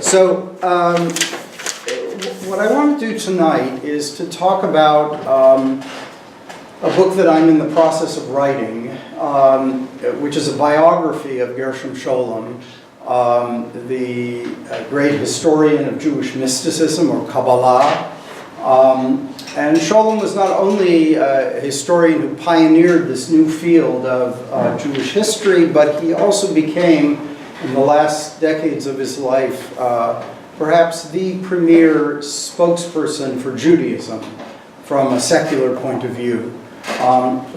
So, what I want to do tonight is to talk about a book that I'm in the process of writing, which is a biography of Gershom Scholem, the great historian of Jewish mysticism, or Kabbalah. And Scholem was not only a historian who pioneered this new field of Jewish history, but he also became, in the last decades of his life, perhaps the premier spokesperson for Judaism from a secular point of view.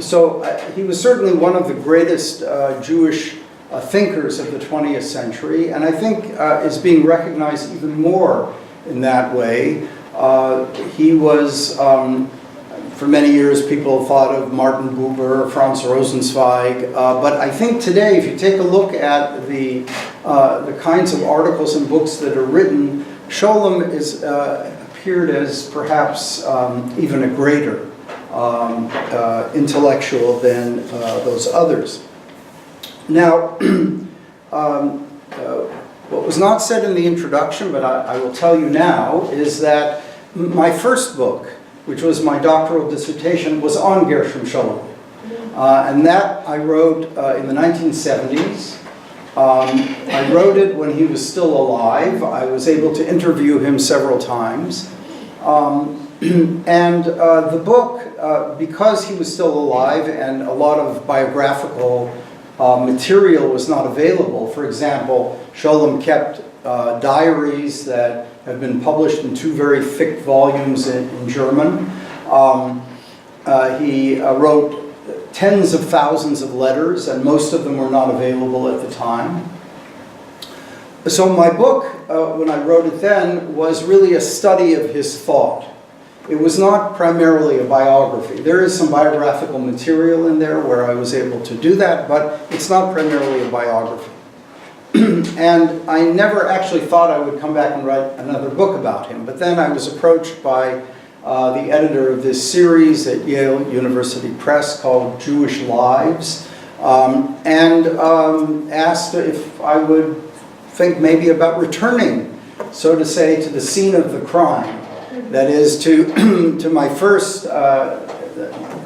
So he was certainly one of the greatest Jewish thinkers of the 20th century, and I think is being recognized even more in that way. He was, for many years, people thought of Martin Buber, Franz Rosenzweig, but I think today, if you take a look at the kinds of articles and books that are written, Scholem is appeared as perhaps even a greater intellectual than those others. Now, what was not said in the introduction, but I will tell you now, is that my first book, which was my doctoral dissertation, was on Gershom Scholem. And that I wrote in the 1970s. I wrote it when he was still alive. I was able to interview him several times. And the book, because he was still alive and a lot of biographical material was not available. For example, Scholem kept diaries that have been published in two very thick volumes in German. He wrote tens of thousands of letters, and most of them were not available at the time. So my book, when I wrote it then, was really a study of his thought. It was not primarily a biography. There is some biographical material in there where I was able to do that, but it's not primarily a biography. And I never actually thought I would come back and write another book about him, but then I was approached by the editor of this series at Yale University Press called Jewish Lives, and asked if I would think maybe about returning, so to say, to the scene of the crime. That is, to my first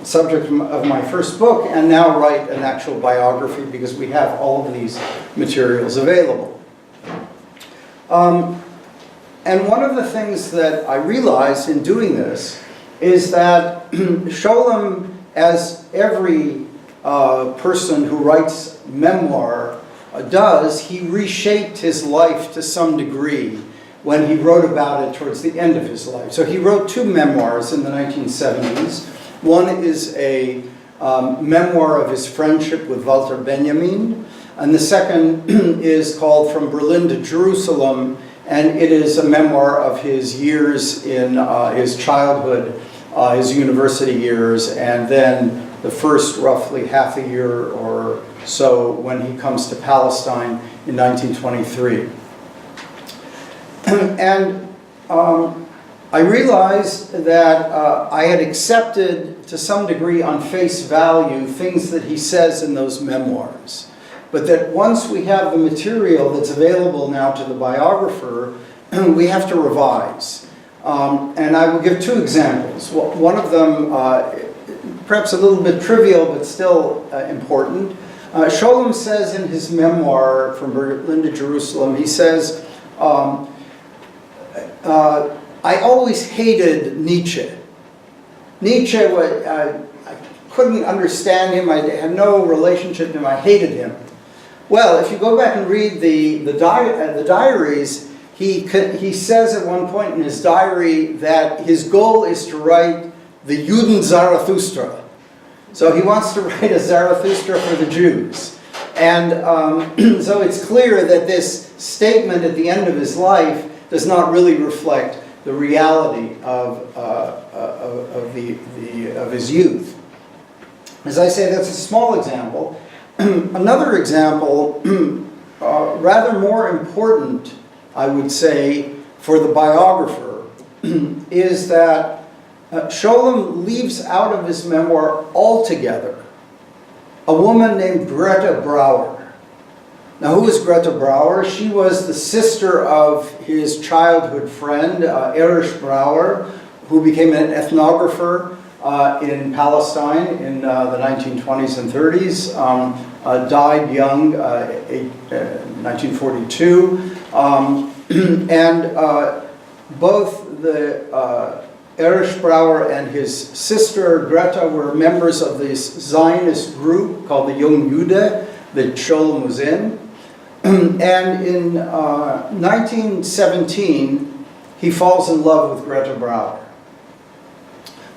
subject of my first book, and now write an actual biography because we have all of these materials available. And one of the things that I realized in doing this is that Scholem, as every person who writes memoir does, he reshaped his life to some degree when he wrote about it towards the end of his life. So he wrote two memoirs in the 1970s. One is a memoir of his friendship with Walter Benjamin, and the second is called From Berlin to Jerusalem, and it is a memoir of his years in his childhood, his university years, and then the first roughly half a year or so when he comes to Palestine in 1923. And I realized that I had accepted, to some degree on face value, things that he says in those memoirs. But that once we have the material that's available now to the biographer, we have to revise. And I will give two examples. Well, one of them, perhaps a little bit trivial, but still important. Scholem says in his memoir, From Berlin to Jerusalem, he says, I always hated Nietzsche. Nietzsche, I couldn't understand him. I had no relationship to him. I hated him. Well, if you go back and read the diaries, he says at one point in his diary that his goal is to write the Juden Zarathustra. So he wants to write a Zarathustra for the Jews. And so it's clear that this statement at the end of his life does not really reflect the reality of his youth. As I say, that's a small example. Another example, rather more important, I would say, for the biographer, is that Scholem leaves out of his memoir altogether a woman named Greta Brower. Now, who was Greta Brower? She was the sister of his childhood friend, Erich Brower, who became an ethnographer in Palestine in the 1920s and 30s, died young, 1942, and both the Erich Brower and his sister Greta were members of this Zionist group called the Young Jude that Scholem was in. And in 1917, he falls in love with Greta Brower.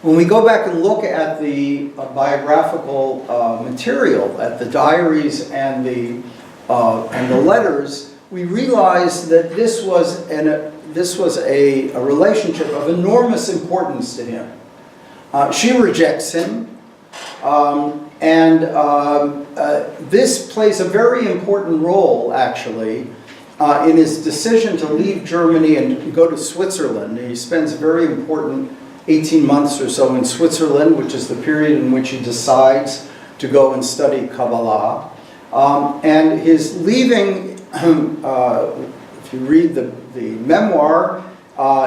When we go back and look at the biographical material, at the diaries and the letters, we realize that this was a relationship of enormous importance to him. She rejects him, and this plays a very important role, actually, in his decision to leave Germany and go to Switzerland. He spends a very important 18 months or so in Switzerland, which is the period in which he decides to go and study Kabbalah. And his leaving, if you read the memoir,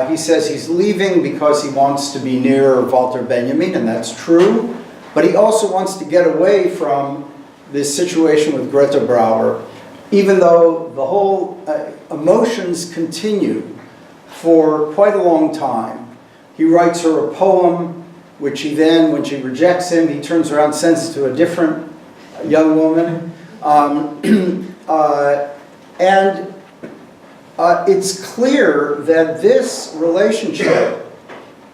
he says he's leaving because he wants to be near Walter Benjamin, and that's true. But he also wants to get away from this situation with Greta Brower, even though the whole emotions continue for quite a long time. He writes her a poem, which he then, when she rejects him, he turns around and sends it to a different young woman. It's clear that this relationship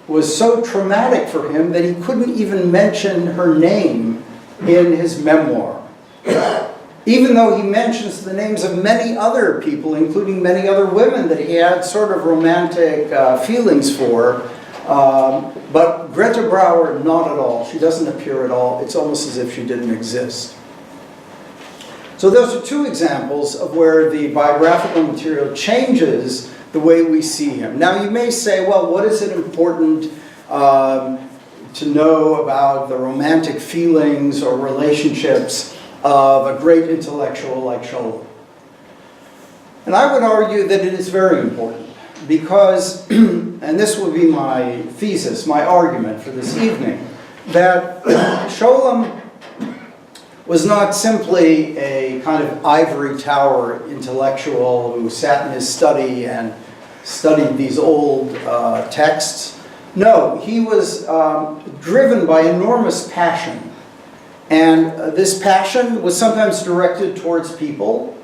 was so traumatic for him that he couldn't even mention her name in his memoir. Even though he mentions the names of many other people, including many other women that he had sort of romantic feelings for, but Greta Brower, not at all. She doesn't appear at all. It's almost as if she didn't exist. So those are two examples of where the biographical material changes the way we see him. Now you may say, well, what is it important to know about the romantic feelings or relationships of a great intellectual like Scholem? And I would argue that it is very important because, and this will be my thesis, my argument for this evening, that Scholem was not simply a kind of ivory tower intellectual who sat in his study and studied these old texts. No, he was driven by enormous passion. And this passion was sometimes directed towards people,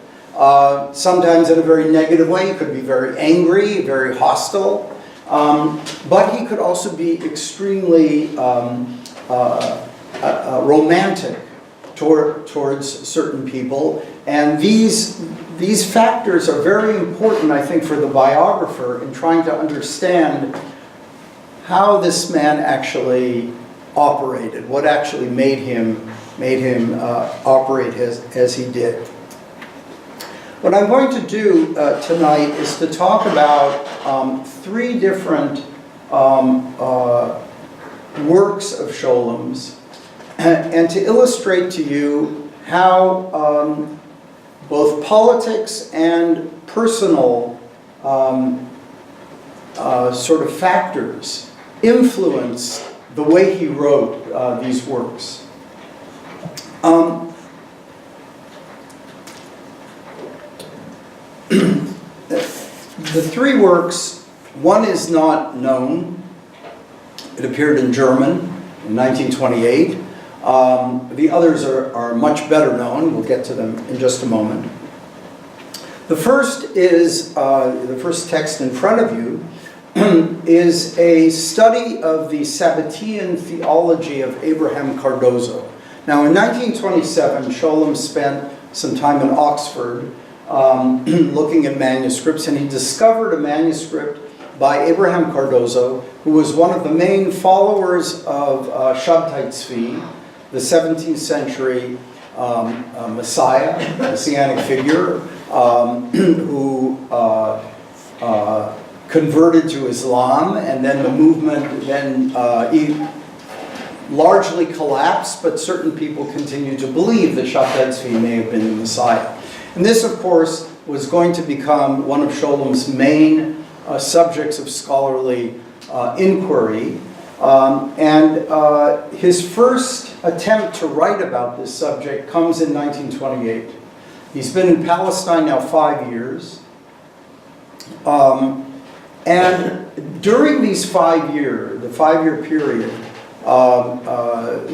sometimes in a very negative way. He could be very angry, very hostile, but he could also be extremely romantic towards certain people. And these factors are very important, I think, for the biographer in trying to understand how this man actually operated, what actually made him operate as he did. What I'm going to do tonight is to talk about three different works of Scholem's, and to illustrate to you how both politics and personal sort of factors influence the way he wrote these works. The three works, one is not known. It appeared in German in 1928. The others are much better known. We'll get to them in just a moment. The first is, the first text in front of you, is a study of the Sabbatean theology of Abraham Cardozo. Now, in 1927, Scholem spent some time in Oxford looking at manuscripts, and he discovered a manuscript by Abraham Cardozo, who was one of the main followers of Shabtai Tzvi, the 17th century messianic figure, who converted to Islam, and then the movement largely collapsed, but certain people continue to believe that Shabtai Tzvi may have been the Messiah. And this, of course, was going to become one of Scholem's main subjects of scholarly inquiry. His first attempt to write about this subject comes in 1928. He's been in Palestine now 5 years. And during these 5 years, the 5-year period,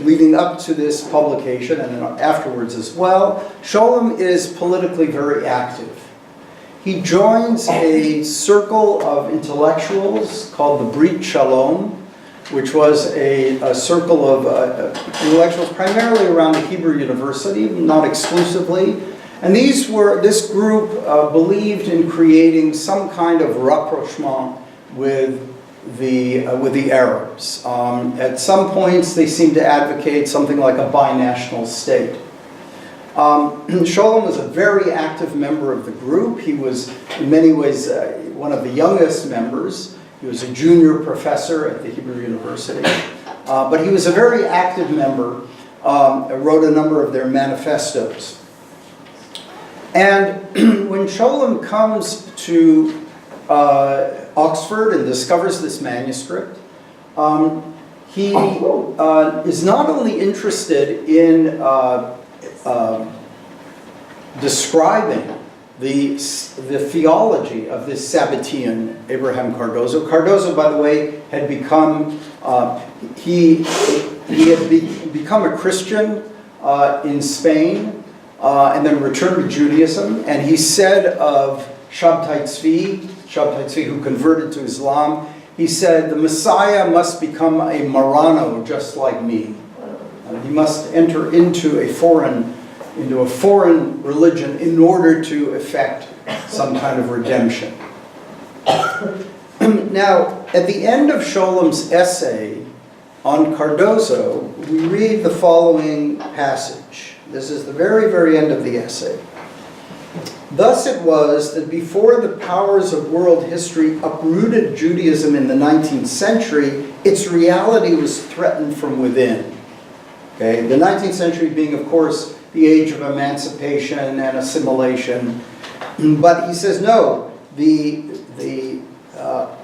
leading up to this publication and then afterwards as well, Scholem is politically very active. He joins a circle of intellectuals called the Brit Shalom, which was a circle of intellectuals primarily around the Hebrew University, not exclusively. And this group believed in creating some kind of rapprochement with the Arabs. At some points, they seemed to advocate something like a binational state. Scholem was a very active member of the group. He was, in many ways, one of the youngest members. He was a junior professor at the Hebrew University. But he was a very active member, wrote a number of their manifestos. And when Scholem comes to Oxford and discovers this manuscript, he is not only interested in describing the theology of this Sabbatean Abraham Cardozo. Cardozo, by the way, had become he had become a Christian in Spain and then returned to Judaism. And he said of Shabtai Tzvi, who converted to Islam, he said, the Messiah must become a Marano just like me. He must enter into a foreign religion in order to effect some kind of redemption. Now, at the end of Scholem's essay on Cardozo, we read the following passage. This is the very, very end of the essay. Thus it was that before the powers of world history uprooted Judaism in the 19th century, its reality was threatened from within. Okay? The 19th century being, of course, the age of emancipation and assimilation. But he says, no, the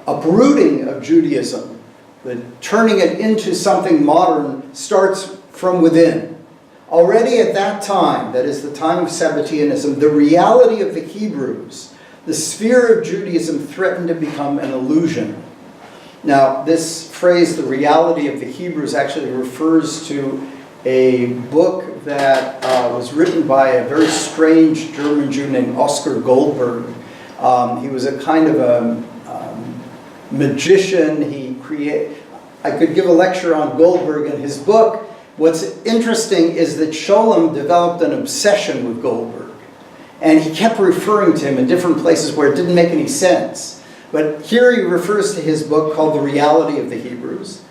uprooting of Judaism, the turning it into something modern, starts from within. Already at that time, that is the time of Sabbateanism, the reality of the Hebrews, the sphere of Judaism threatened to become an illusion. Now, this phrase, the reality of the Hebrews, actually refers to a book that was written by a very strange German Jew named Oskar Goldberg. He was a kind of a magician. I could give a lecture on Goldberg and his book. What's interesting is that Scholem developed an obsession with Goldberg. And he kept referring to him in different places where it didn't make any sense. But here he refers to his book called The Reality of the Hebrews.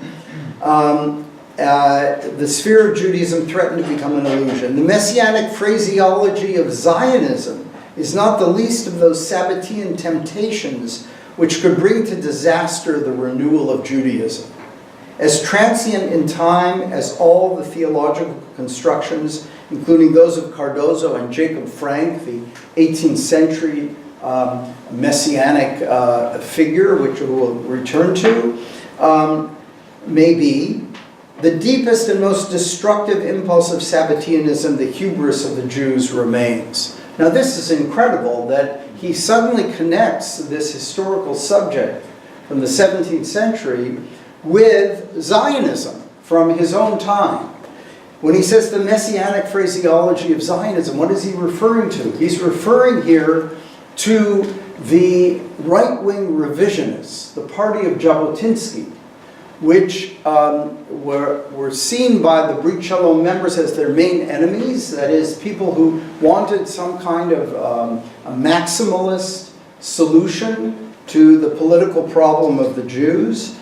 The sphere of Judaism threatened to become an illusion. The messianic phraseology of Zionism is not the least of those Sabbatean temptations which could bring to disaster the renewal of Judaism. As transient in time as all the theological constructions, including those of Cardozo and Jacob Franc, the 18th century messianic figure, which we will return to, may be, the deepest and most destructive impulse of Sabbateanism, the hubris of the Jews, remains. Now this is incredible that he suddenly connects this historical subject from the 17th century with Zionism from his own time. When he says the messianic phraseology of Zionism, what is he referring to? He's referring here to the right-wing revisionists, the party of Jabotinsky, which were seen by the Brit Shalom members as their main enemies, that is, people who wanted some kind of a maximalist solution to the political problem of the Jews.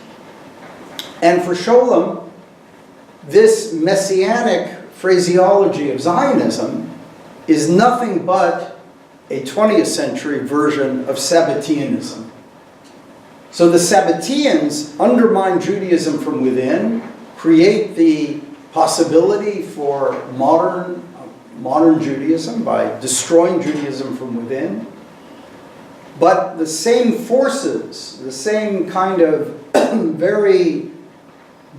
And for Scholem, this messianic phraseology of Zionism is nothing but a 20th century version of Sabbateanism. So the Sabbateans undermine Judaism from within, create the possibility for modern modern Judaism, by destroying Judaism from within. But the same forces, the same kind of very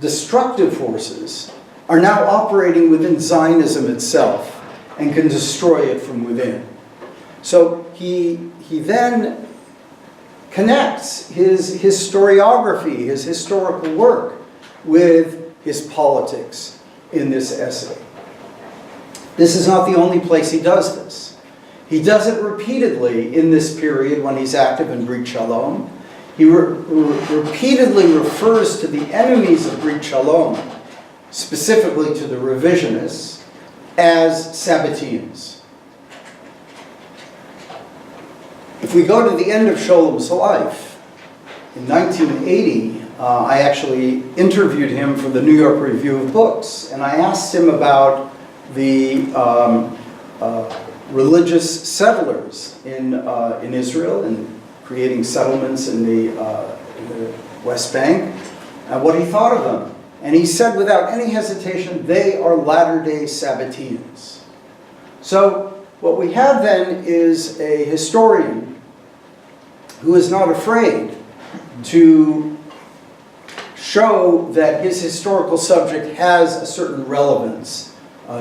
destructive forces, are now operating within Zionism itself and can destroy it from within. So he then connects his historiography, his historical work, with his politics in this essay. This is not the only place he does this. He does it repeatedly in this period when he's active in Brit Shalom. He repeatedly refers to the enemies of Brit Shalom, specifically to the revisionists, as Sabbateans. If we go to the end of Scholem's life, in 1980, I actually interviewed him for the New York Review of Books, and I asked him about the religious settlers in Israel and creating settlements in the West Bank, and what he thought of them. And he said without any hesitation, they are Latter-day Sabbateans. So what we have then is a historian who is not afraid to show that his historical subject has a certain relevance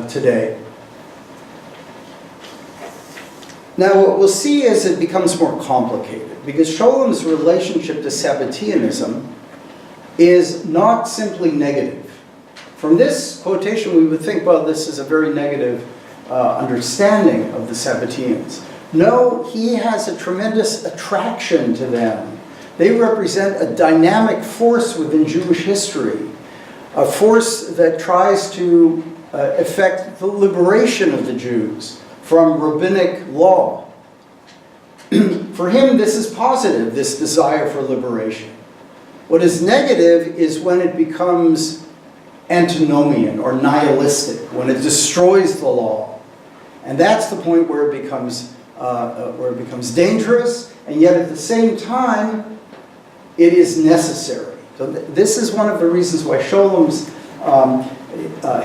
today. Now what we'll see is it becomes more complicated, because Scholem's relationship to Sabbateanism is not simply negative. From this quotation we would think, well, this is a very negative understanding of the Sabbateans. No, he has a tremendous attraction to them. They represent a dynamic force within Jewish history, a force that tries to effect the liberation of the Jews from rabbinic law. For him, this is positive, this desire for liberation. What is negative is when it becomes antinomian or nihilistic, when it destroys the law. And that's the point where it becomes dangerous, and yet at the same time, it is necessary. So this is one of the reasons why Scholem's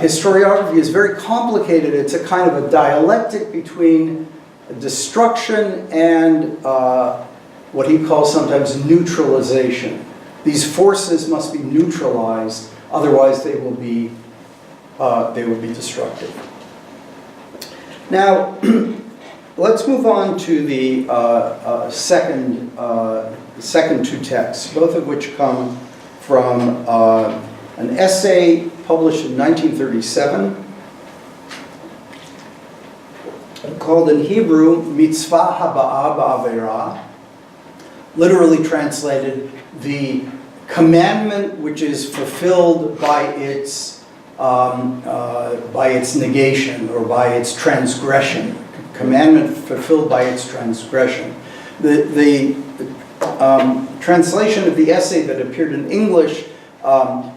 historiography is very complicated. It's a kind of a dialectic between destruction and what he calls sometimes neutralization. These forces must be neutralized, otherwise they will be destructive. Now, let's move on to the second two texts, both of which come from an essay published in 1937 called in Hebrew, Mitzvah Haba'a Ba'avera, literally translated, the commandment which is fulfilled by its negation or by its transgression. Commandment fulfilled by its transgression. The translation of the essay that appeared in English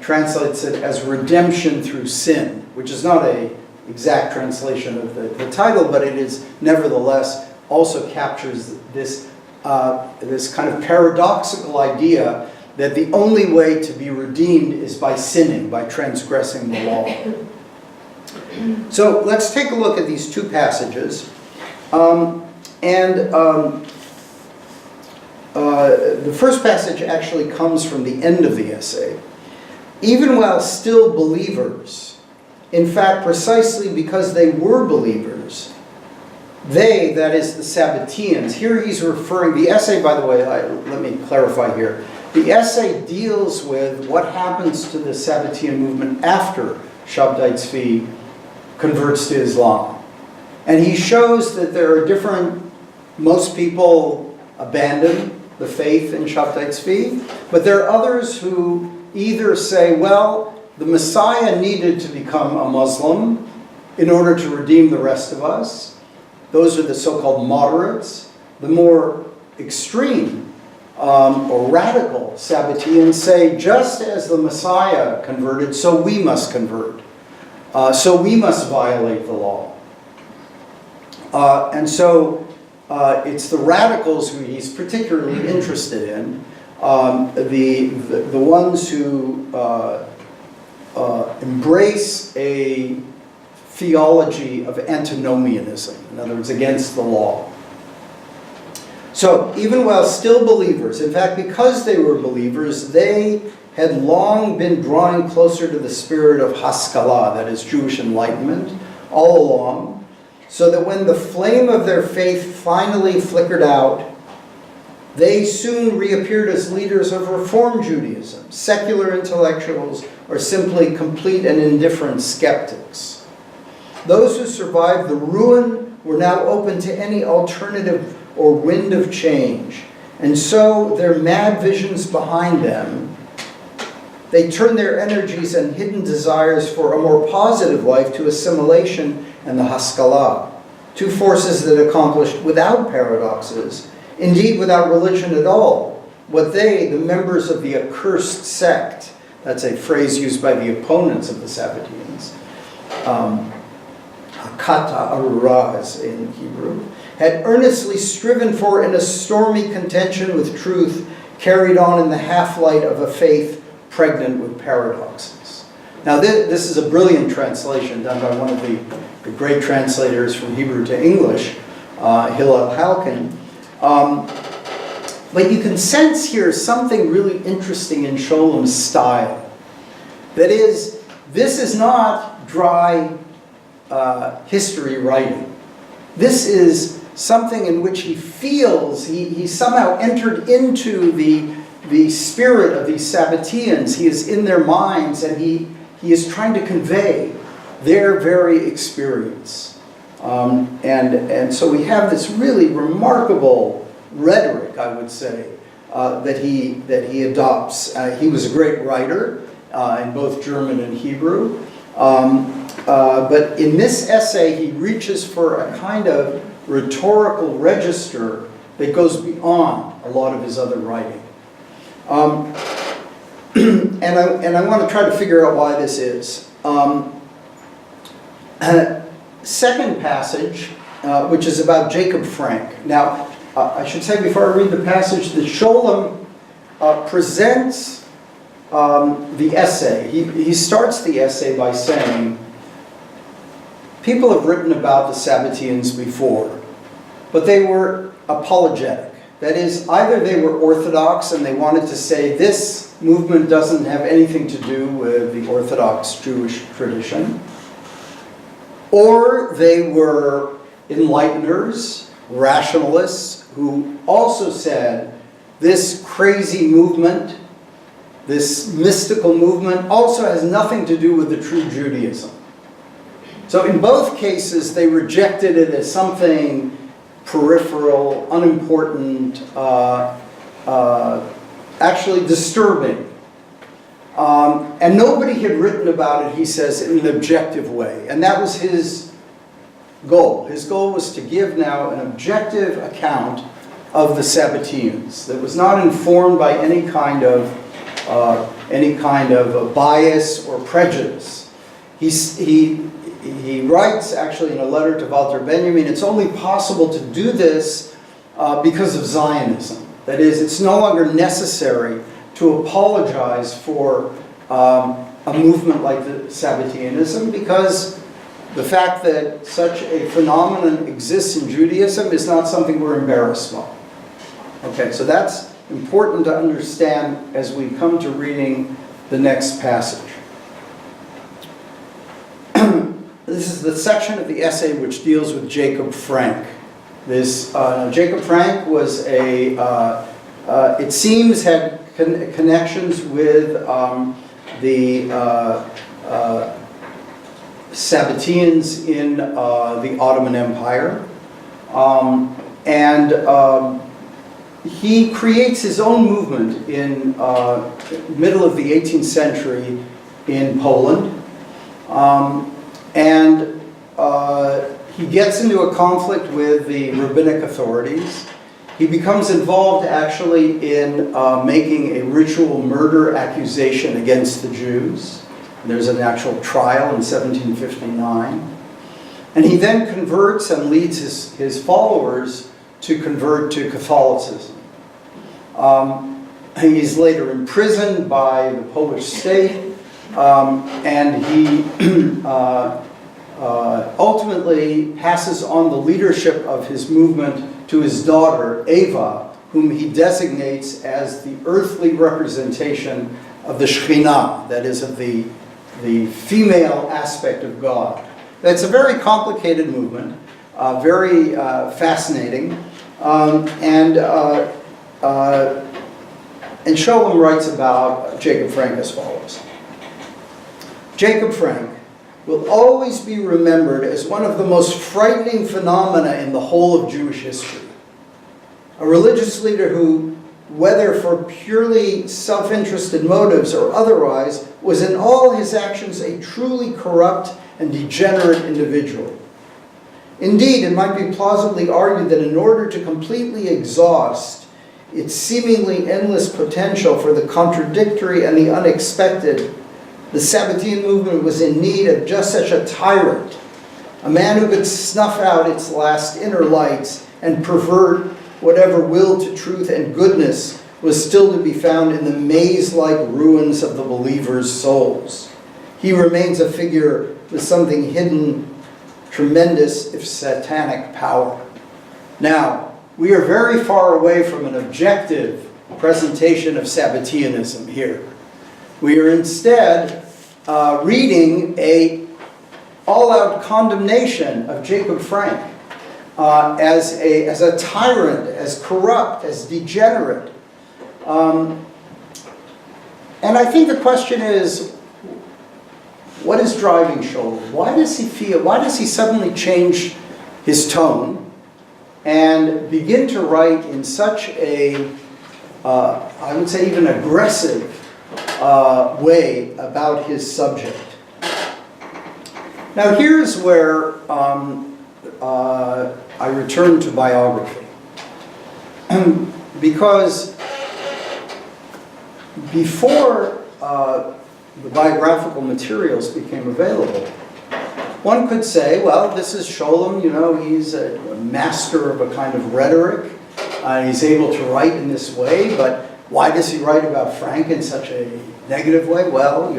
translates it as redemption through sin, which is not an exact translation of the title, but it is nevertheless also captures this kind of paradoxical idea that the only way to be redeemed is by sinning, by transgressing the law. So let's take a look at these two passages. The first passage actually comes from the end of the essay. Even while still believers, in fact, precisely because they were believers, they, that is the Sabbateans, here he's referring, the essay, by the way, let me clarify here. The essay deals with what happens to the Sabbatean movement after Shabtai Tzvi converts to Islam. And he shows that there are most people abandon the faith in Shabtai Tzvi, but there are others who either say, well, the Messiah needed to become a Muslim in order to redeem the rest of us. Those are the so-called moderates. The more extreme or radical Sabbateans say, just as the Messiah converted, so we must convert. So we must violate the law. And so it's the radicals who he's particularly interested in, the ones who embrace a theology of antinomianism, in other words, against the law. So even while still believers, in fact, because they were believers, they had long been drawing closer to the spirit of Haskalah, that is Jewish enlightenment, all along, so that when the flame of their faith finally flickered out, they soon reappeared as leaders of Reform Judaism, secular intellectuals, or simply complete and indifferent skeptics. Those who survived the ruin were now open to any alternative or wind of change, and so their mad visions behind them, they turned their energies and hidden desires for a more positive life to assimilation and the Haskalah, two forces that accomplished without paradoxes, indeed without religion at all, what they, the members of the accursed sect, that's a phrase used by the opponents of the Sabbateans, Hakata Arura is in Hebrew, had earnestly striven for in a stormy contention with truth, carried on in the half-light of a faith pregnant with paradoxes. Now this is a brilliant translation done by one of the great translators from Hebrew to English, Hillel Halkin. But you can sense here something really interesting in Scholem's style. That is, this is not dry history writing. This is something in which he feels, he somehow entered into the spirit of these Sabbateans. He is in their minds, and he is trying to convey their very experience. And so we have this really remarkable rhetoric, I would say, that he adopts. He was a great writer in both German and Hebrew. But in this essay, he reaches for a kind of rhetorical register that goes beyond a lot of his other writing. And I want to try to figure out why this is. Second passage, which is about Jacob Franc. Now, I should say before I read the passage that Scholem presents the essay. He starts the essay by saying, people have written about the Sabbateans before, but they were apologetic. That is, either they were orthodox and they wanted to say this movement doesn't have anything to do with the Orthodox Jewish tradition, or they were enlighteners, rationalists, who also said this crazy movement, this mystical movement, also has nothing to do with the true Judaism. So in both cases, they rejected it as something peripheral, unimportant, actually disturbing. And nobody had written about it, he says, in an objective way. And that was his goal. His goal was to give now an objective account of the Sabbateans that was not informed by any kind of bias or prejudice. He writes, actually, in a letter to Walter Benjamin, it's only possible to do this because of Zionism. That is, it's no longer necessary to apologize for a movement like the Sabbateanism, because the fact that such a phenomenon exists in Judaism is not something we're embarrassed by. Okay, so that's important to understand as we come to reading the next passage. This is the section of the essay which deals with Jacob Franc. Jacob Franc was it seems, had connections with the Sabbateans in the Ottoman Empire. He creates his own movement in middle of the 18th century in Poland. He gets into a conflict with the rabbinic authorities. He becomes involved actually in making a ritual murder accusation against the Jews. There's an actual trial in 1759. And he then converts and leads his followers to convert to Catholicism. He's later imprisoned by the Polish state, and he ultimately passes on the leadership of his movement to his daughter, Eva, whom he designates as the earthly representation of the Shekhinah, that is, of the female aspect of God. It's a very complicated movement, very fascinating, and Scholem writes about Jacob Franc as follows. Jacob Franc will always be remembered as one of the most frightening phenomena in the whole of Jewish history. A religious leader who, whether for purely self-interested motives or otherwise, was in all his actions a truly corrupt and degenerate individual. Indeed, it might be plausibly argued that in order to completely exhaust its seemingly endless potential for the contradictory and the unexpected, the Sabbatean movement was in need of just such a tyrant, a man who could snuff out its last inner lights and pervert whatever will to truth and goodness was still to be found in the maze-like ruins of the believers' souls. He remains a figure with something hidden, tremendous, if satanic power. Now, we are very far away from an objective presentation of Sabbateanism here. We are instead reading an all-out condemnation of Jacob Franc as a tyrant, as corrupt, as degenerate. And I think the question is, what is driving Scholem? Why does he suddenly change his tone and begin to write in such a, I would say even aggressive way about his subject? Now here's where I return to biography. Because before the biographical materials became available, one could say, well, this is Scholem, he's a master of a kind of rhetoric. He's able to write in this way, but why does he write about Franc in such a negative way? Well,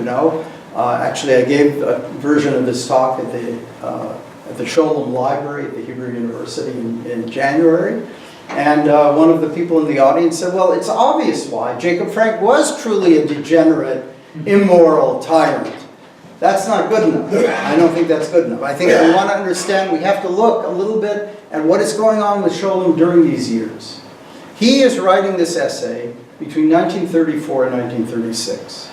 actually I gave a version of this talk at the Scholem Library at the Hebrew University in January. And one of the people in the audience said, well, it's obvious why. Jacob Franc was truly a degenerate, immoral tyrant. That's not good enough. I don't think that's good enough. I think if we want to understand, we have to look a little bit at what is going on with Scholem during these years. He is writing this essay between 1934 and 1936.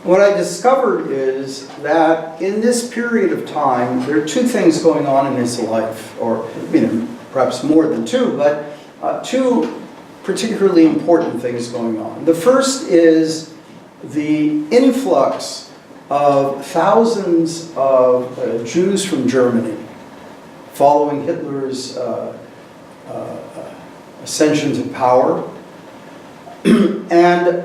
What I discovered is that in this period of time, there are two things going on in his life, or perhaps more than two, but two particularly important things going on. The first is the influx of thousands of Jews from Germany following Hitler's ascension to power. And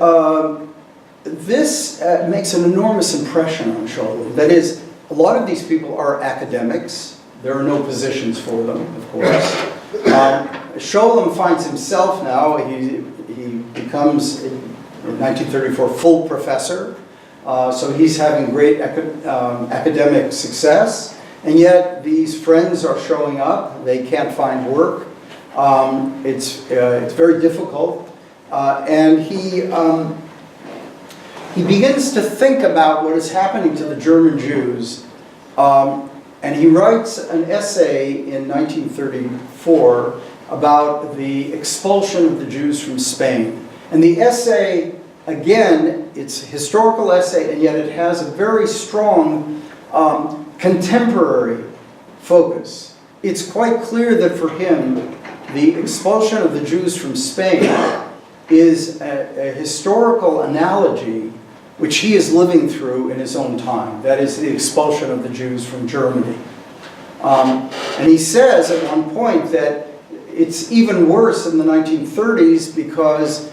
this makes an enormous impression on Scholem. That is, a lot of these people are academics. There are no positions for them, of course. Scholem finds himself now, he becomes, in 1934, full professor. So he's having great academic success. And yet these friends are showing up. They can't find work. It's very difficult. And he begins to think about what is happening to the German Jews. And he writes an essay in 1934 about the expulsion of the Jews from Spain. And the essay, again, it's a historical essay, and yet it has a very strong contemporary focus. It's quite clear that for him, the expulsion of the Jews from Spain is a historical analogy which he is living through in his own time. That is the expulsion of the Jews from Germany. And he says at one point that it's even worse in the 1930s because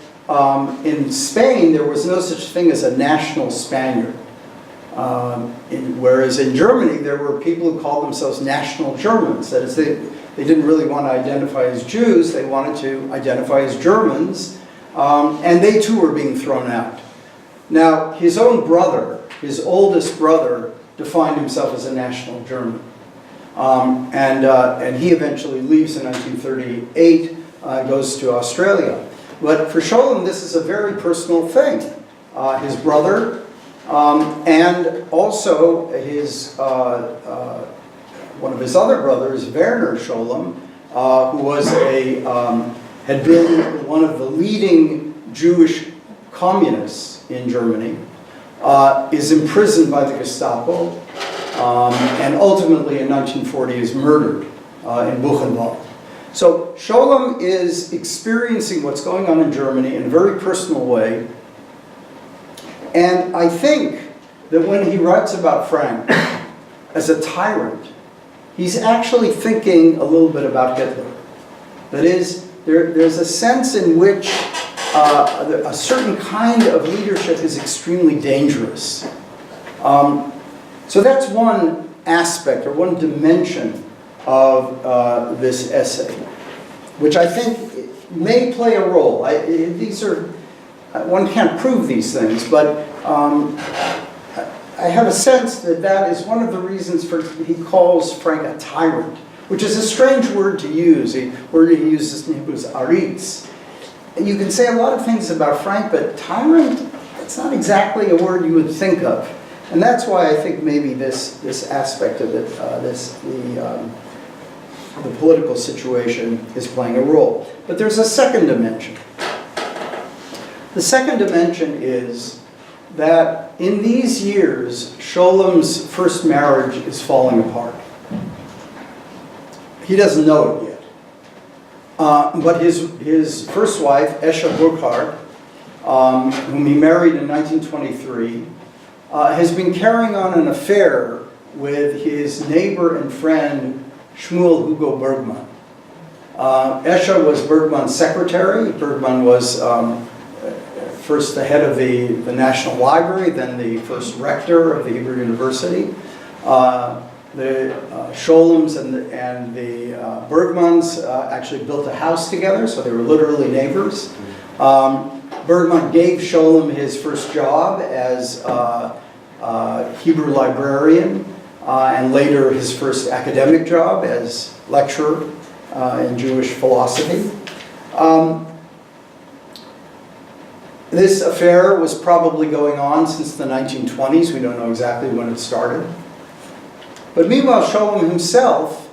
in Spain there was no such thing as a national Spaniard. Whereas in Germany there were people who called themselves national Germans. That is, they didn't really want to identify as Jews, they wanted to identify as Germans, and they too were being thrown out. Now, his own brother, his oldest brother, defined himself as a national German. And he eventually leaves in 1938, goes to Australia. But for Scholem, this is a very personal thing. His brother, and also his, one of his other brothers, Werner Scholem, who was had been one of the leading Jewish communists in Germany, is imprisoned by the Gestapo, and ultimately in 1940 is murdered in Buchenwald. So Scholem is experiencing what's going on in Germany in a very personal way. And I think that when he writes about Franc as a tyrant, he's actually thinking a little bit about Hitler. That is, there's a sense in which a certain kind of leadership is extremely dangerous. So that's one aspect or one dimension of this essay, which I think may play a role. These are, one can't prove these things, but I have a sense that that is one of the reasons he calls Franc a tyrant, which is a strange word to use. The word he uses in Hebrew is aritz. And you can say a lot of things about Franc, but tyrant, that's not exactly a word you would think of. And that's why I think maybe this aspect of it, the political situation is playing a role. But there's a second dimension. The second dimension is that in these years, Scholem's first marriage is falling apart. He doesn't know it yet. But his first wife, Escha Burkhardt, whom he married in 1923, has been carrying on an affair with his neighbor and friend, Shmuel Hugo Bergman. Escha was Bergman's secretary. Bergman was first the head of the National Library, then the first rector of the Hebrew University. The Scholems and the Bergmans actually built a house together, so they were literally neighbors. Bergman gave Scholem his first job as Hebrew librarian, and later his first academic job as lecturer in Jewish philosophy. This affair was probably going on since the 1920s. We don't know exactly when it started. But meanwhile, Scholem himself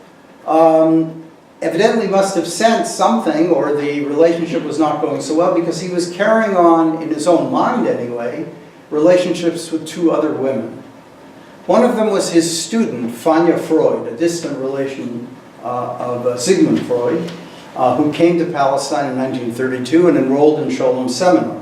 evidently must have sensed something, or the relationship was not going so well, because he was carrying on, in his own mind anyway, relationships with two other women. One of them was his student, Fania Freud, a distant relation of Sigmund Freud, who came to Palestine in 1932 and enrolled in Scholem's seminar.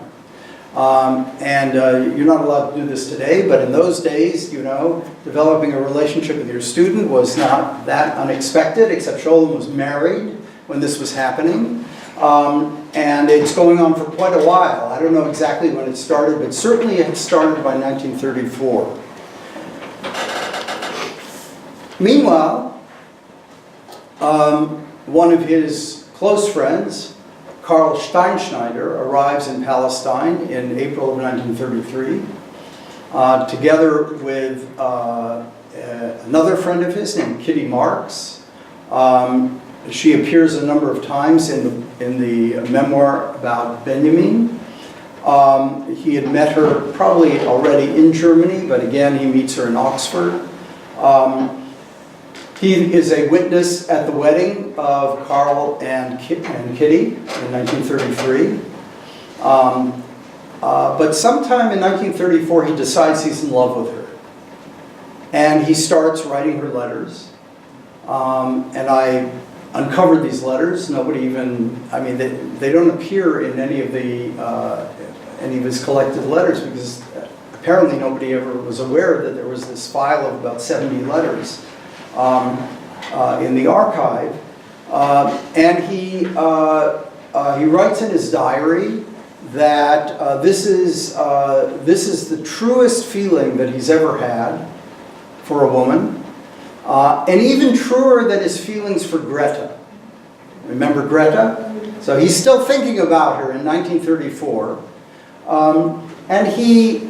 You're not allowed to do this today, but in those days, you know, developing a relationship with your student was not that unexpected, except Scholem was married when this was happening. And it's going on for quite a while. I don't know exactly when it started, but certainly it had started by 1934. Meanwhile, one of his close friends, Karl Steinschneider, arrives in Palestine in April of 1933, together with another friend of his named Kitty Marks. She appears a number of times in the memoir about Benjamin. He had met her probably already in Germany, but again he meets her in Oxford. He is a witness at the wedding of Karl and Kitty in 1933. But sometime in 1934 he decides he's in love with her. And he starts writing her letters. And I uncovered these letters. Nobody even, I mean, they don't appear in any of his collected letters, because apparently nobody ever was aware that there was this file of about 70 letters in the archive. And he writes in his diary that this is the truest feeling that he's ever had for a woman. And even truer than his feelings for Greta. Remember Greta? So he's still thinking about her in 1934. And he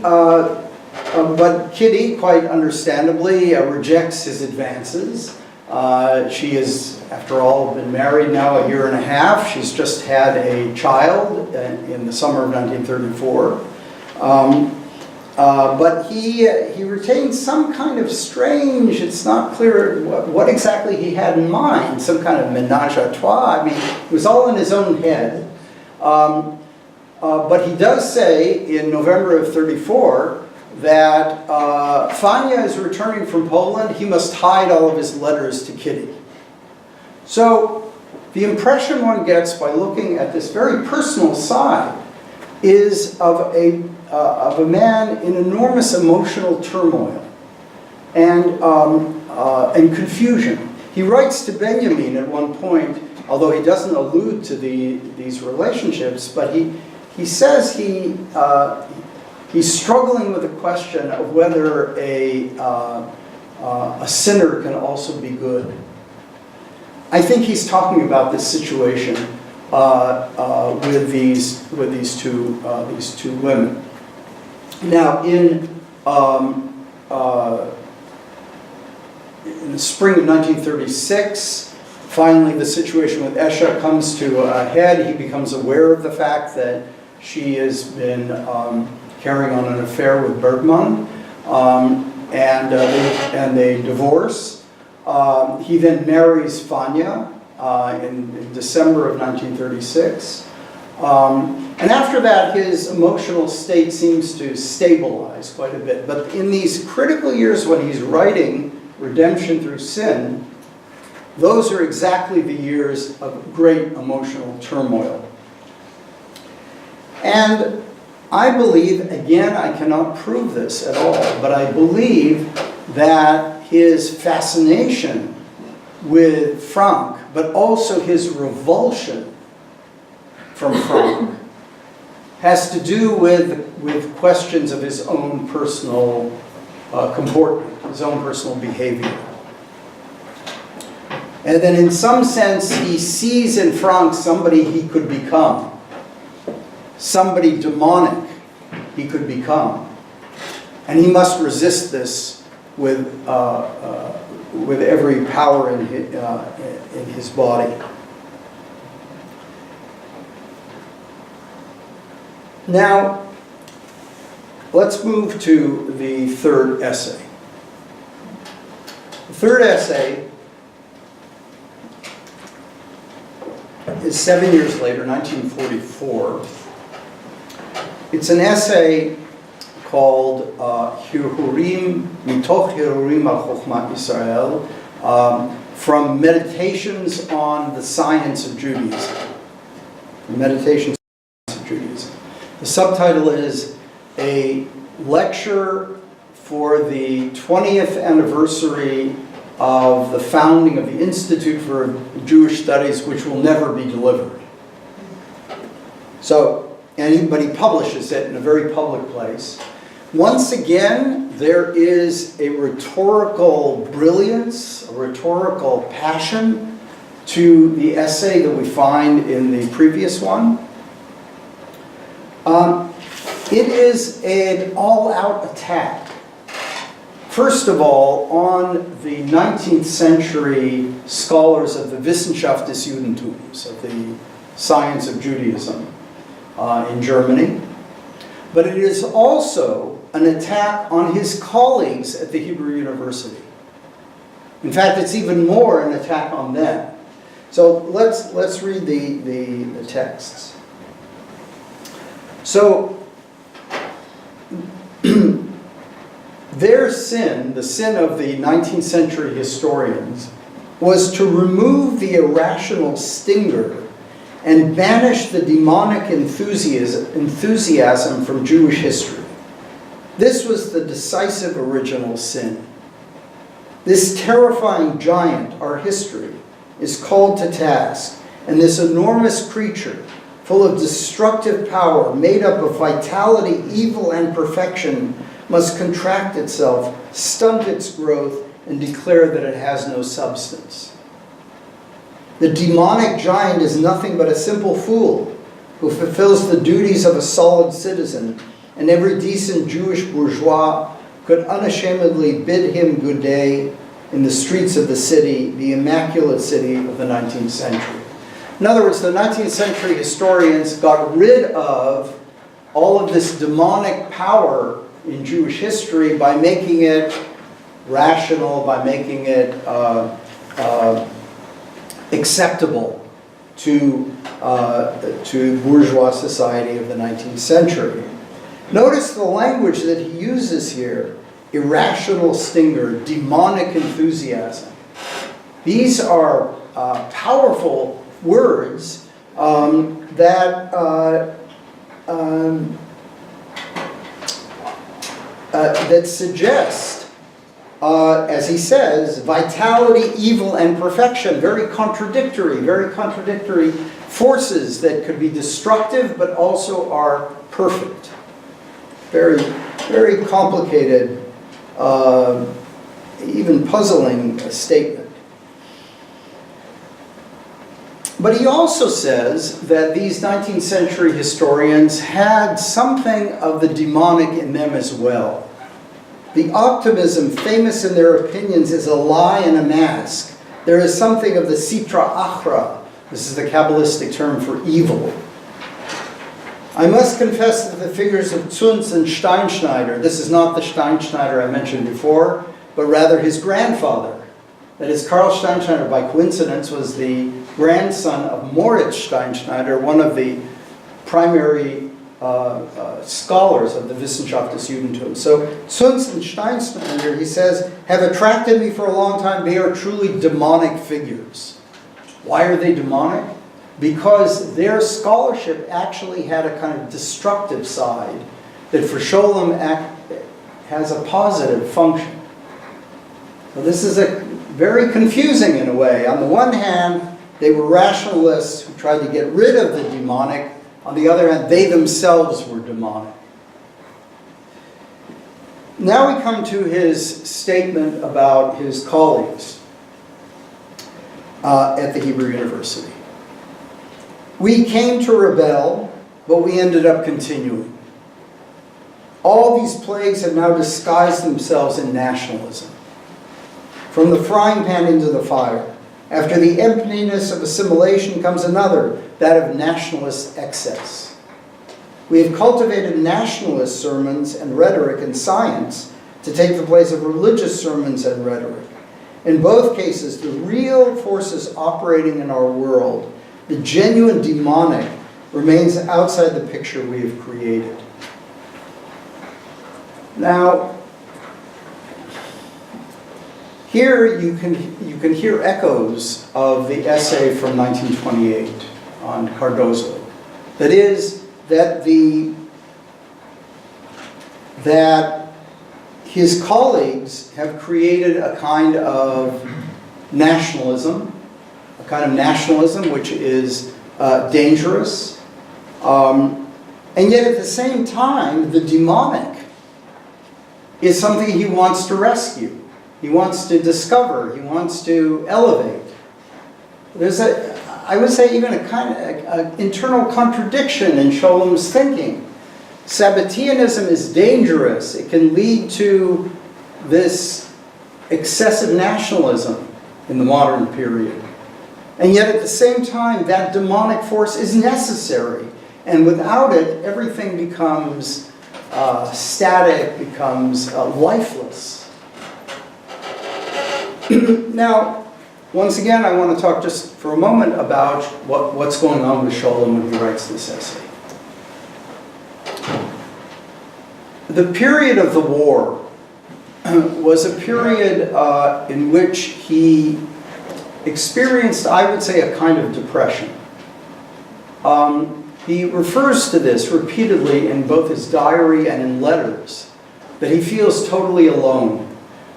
But Kitty, quite understandably, rejects his advances. She has, after all, been married now a year and a half. She's just had a child in the summer of 1934. But he retains some kind of strange, it's not clear what exactly he had in mind, some kind of ménage à trois. I mean, it was all in his own head. But he does say in November of 34 that Fania is returning from Poland. He must hide all of his letters to Kitty. So the impression one gets by looking at this very personal side is of a man in enormous emotional turmoil and confusion. He writes to Benjamin at one point, although he doesn't allude to these relationships, but he says he's struggling with the question of whether a sinner can also be good. I think he's talking about this situation with these two women. Now, in the spring of 1936, finally the situation with Esha comes to a head. He becomes aware of the fact that she has been carrying on an affair with Bergman, and they divorce. He then marries Fania in December of 1936. And after that, his emotional state seems to stabilize quite a bit. But in these critical years when he's writing Redemption Through Sin, those are exactly the years of great emotional turmoil. And I believe, again, I cannot prove this at all, but I believe that his fascination with Franc, but also his revulsion from Franc, has to do with questions of his own personal comportment, his own personal behavior. And then in some sense, he sees in Franc somebody he could become, somebody demonic he could become. And he must resist this with every power in his body. Now, let's move to the third essay. The third essay is 7 years later, 1944. It's an essay called Hirhurim, Mitoch Hirhurim al Chochmat Yisrael, from Meditations on the Science of Judaism. Meditations on the Science of Judaism. The subtitle is A Lecture for the 20th Anniversary of the founding of the Institute for Jewish Studies, which will never be delivered. So, but he publishes it in a very public place. Once again, there is a rhetorical brilliance, a rhetorical passion to the essay that we find in the previous one. It is an all-out attack, first of all, on the 19th century scholars of the Wissenschaft des Judentums, of the science of Judaism in Germany. But it is also an attack on his colleagues at the Hebrew University. In fact, it's even more an attack on them. So let's read the texts. So, their sin, the sin of the 19th century historians, was to remove the irrational stinger and banish the demonic enthusiasm from Jewish history. This was the decisive original sin. This terrifying giant, our history, is called to task, and this enormous creature, full of destructive power, made up of vitality, evil, and perfection, must contract itself, stunt its growth, and declare that it has no substance. The demonic giant is nothing but a simple fool who fulfills the duties of a solid citizen, and every decent Jewish bourgeois could unashamedly bid him good day in the streets of the city, the immaculate city of the 19th century. In other words, the 19th century historians got rid of all of this demonic power in Jewish history by making it rational, by making it acceptable to bourgeois society of the 19th century. Notice the language that he uses here: irrational stinger, demonic enthusiasm. These are powerful words that suggest, as he says, vitality, evil, and perfection. Very contradictory forces that could be destructive but also are perfect. Very, very complicated, even puzzling statement. But he also says that these 19th century historians had something of the demonic in them as well. The optimism famous in their opinions is a lie and a mask. There is something of the sitra achra. This is the Kabbalistic term for evil. I must confess that the figures of Zunz and Steinschneider, this is not the Steinschneider I mentioned before, but rather his grandfather. That is, Karl Steinschneider, by coincidence, was the grandson of Moritz Steinschneider, one of the primary scholars of the Wissenschaft des Judentums. So Zunz and Steinschneider, he says, have attracted me for a long time. They are truly demonic figures. Why are they demonic? Because their scholarship actually had a kind of destructive side that for Scholem has a positive function. So this is very confusing in a way. On the one hand, they were rationalists who tried to get rid of the demonic. On the other hand, they themselves were demonic. Now we come to his statement about his colleagues at the Hebrew University. We came to rebel, but we ended up continuing. All these plagues have now disguised themselves in nationalism. From the frying pan into the fire. After the emptiness of assimilation comes another, that of nationalist excess. We have cultivated nationalist sermons and rhetoric and science to take the place of religious sermons and rhetoric. In both cases, the real forces operating in our world, the genuine demonic, remains outside the picture we have created. Now, here you can hear echoes of the essay from 1928 on Cardozo. That is, that his colleagues have created a kind of nationalism, which is dangerous, and yet at the same time, the demonic is something he wants to rescue. He wants to discover. He wants to elevate. There's I would say, even a kind of internal contradiction in Scholem's thinking. Sabbateanism is dangerous. It can lead to this excessive nationalism in the modern period. And yet at the same time, that demonic force is necessary. And without it, everything becomes static, becomes lifeless. Now, once again, I want to talk just for a moment about what's going on with Scholem when he writes this essay. The period of the war was a period in which he experienced, I would say, a kind of depression. He refers to this repeatedly in both his diary and in letters, that he feels totally alone,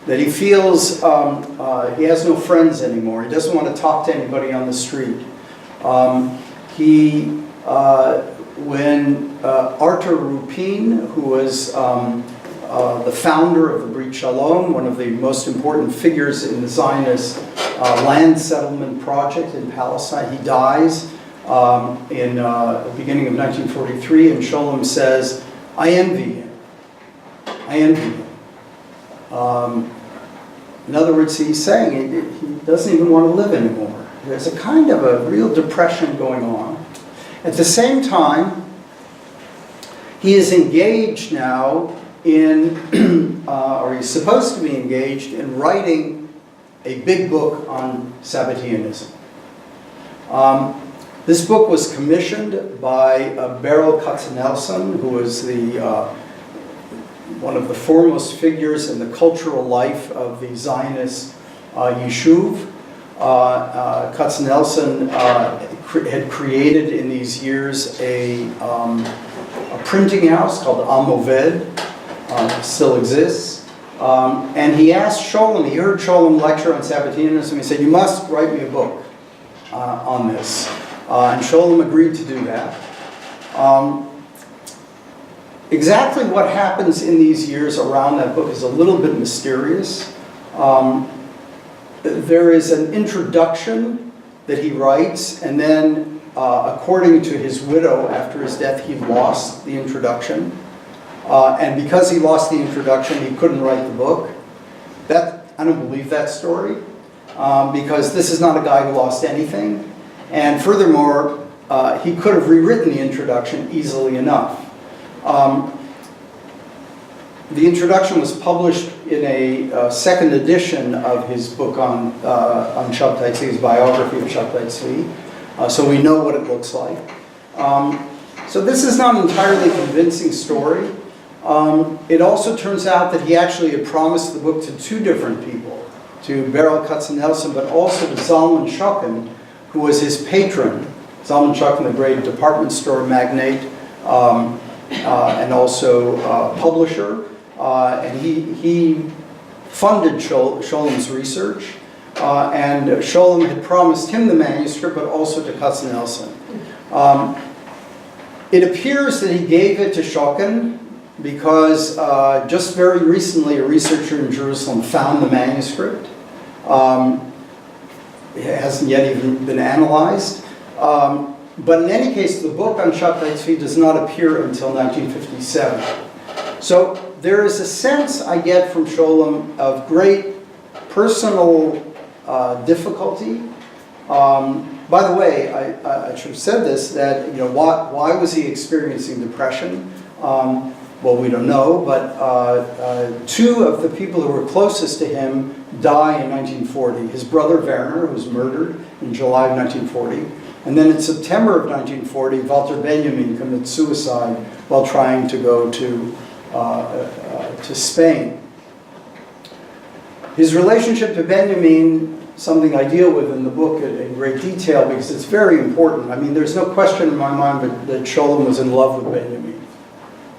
that he feels he has no friends anymore. He doesn't want to talk to anybody on the street. When Artur Rupin, who was the founder of the Brit Shalom, one of the most important figures in the Zionist land settlement project in Palestine, he dies in the beginning of 1943, and Scholem says, I envy him. I envy him. In other words, he's saying he doesn't even want to live anymore. There's a kind of a real depression going on. At the same time, he is engaged now in, or he's supposed to be engaged in writing a big book on Sabbateanism. This book was commissioned by Biale Katznelson, who was one of the foremost figures in the cultural life of the Zionist Yishuv. Katznelson had created in these years a printing house called Am Oved, still exists. And he asked Scholem, he heard Scholem lecture on Sabbateanism, he said, "You must write me a book on this." And Scholem agreed to do that. Exactly what happens in these years around that book is a little bit mysterious. There is an introduction that he writes, and then, according to his widow, after his death, he lost the introduction. And because he lost the introduction, he couldn't write the book. I don't believe that story, because this is not a guy who lost anything. And furthermore, he could have rewritten the introduction easily enough. The introduction was published in a second edition of his book on Shabtai Tzvi, his biography of Shabtai Tzvi, so we know what it looks like. So this is not an entirely convincing story. It also turns out that he actually had promised the book to two different people, to Biale Katznelson, but also to Zalman Shuken, who was his patron. Zalman Shuken, the great department store magnate, and also publisher. And he funded Scholem's research. And Scholem had promised him the manuscript, but also to Katznelson. It appears that he gave it to Shuken because just very recently a researcher in Jerusalem found the manuscript. It hasn't yet even been analyzed. But in any case, the book on Shabtai Tzvi does not appear until 1957. So there is a sense I get from Scholem of great personal difficulty. By the way, I should have said this, that why was he experiencing depression? Well, we don't know, but two of the people who were closest to him die in 1940. His brother Werner, who was murdered in July of 1940, and then in September of 1940, Walter Benjamin commits suicide while trying to go to Spain. His relationship to Benjamin, something I deal with in the book in great detail because it's very important. I mean, there's no question in my mind that Scholem was in love with Benjamin.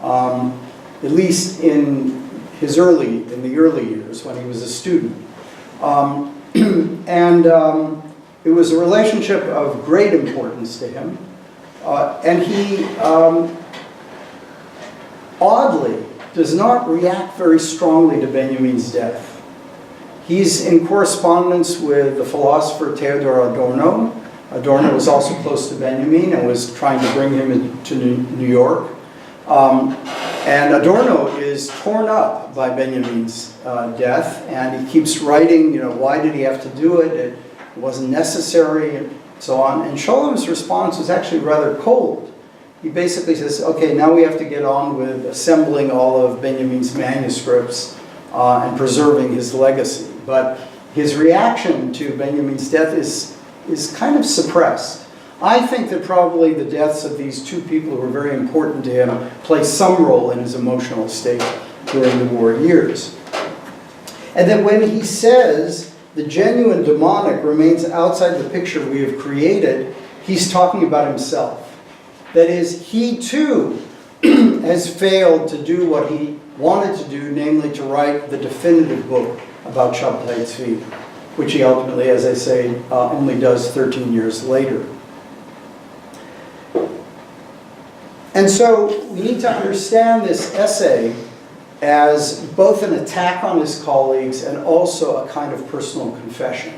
At least in the early years when he was a student. It was a relationship of great importance to him. And he, oddly, does not react very strongly to Benjamin's death. He's in correspondence with the philosopher Theodor Adorno. Adorno was also close to Benjamin and was trying to bring him to New York. And Adorno is torn up by Benjamin's death, and he keeps writing, why did he have to do it? It wasn't necessary, and so on. And Scholem's response was actually rather cold. He basically says, okay, now we have to get on with assembling all of Benjamin's manuscripts and preserving his legacy. But his reaction to Benjamin's death is kind of suppressed. I think that probably the deaths of these two people who were very important to him play some role in his emotional state during the war years. And then when he says the genuine demonic remains outside the picture we have created, he's talking about himself. That is, he too has failed to do what he wanted to do, namely to write the definitive book about Shabtai Tzvi, which he ultimately, as I say, only does 13 years later. And so we need to understand this essay as both an attack on his colleagues and also a kind of personal confession,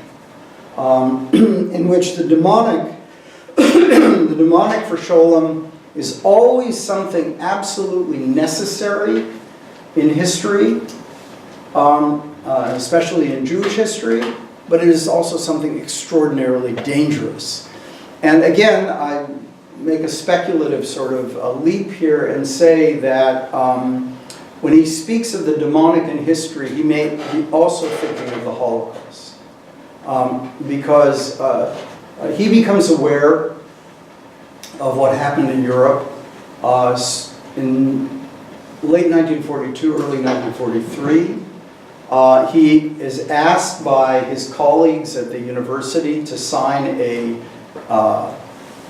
in which the demonic for Scholem is always something absolutely necessary in history, especially in Jewish history, but it is also something extraordinarily dangerous. And again, I make a speculative sort of a leap here and say that when he speaks of the demonic in history, he may be also thinking of the Holocaust. Because he becomes aware of what happened in Europe in late 1942, early 1943. He is asked by his colleagues at the university to sign a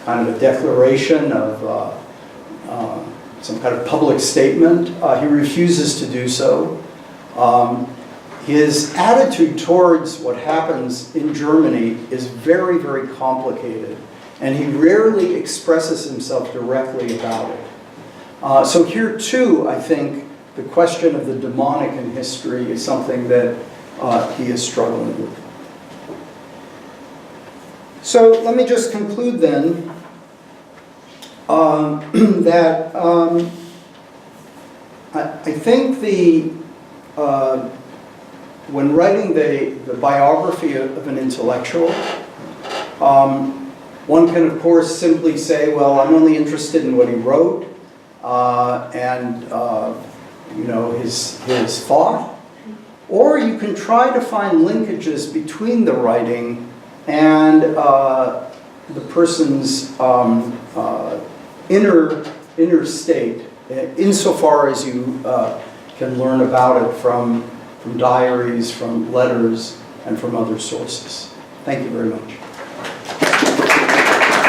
kind of a declaration of some kind of public statement. He refuses to do so. His attitude towards what happens in Germany is very, very complicated, and he rarely expresses himself directly about it. So here too, I think, the question of the demonic in history is something that he is struggling with. So let me just conclude then that I think when writing the biography of an intellectual, one can of course simply say, well, I'm only interested in what he wrote and you know, his thought, or you can try to find linkages between the writing and the person's inner state, insofar as you can learn about it from diaries, from letters, and from other sources. Thank you very much.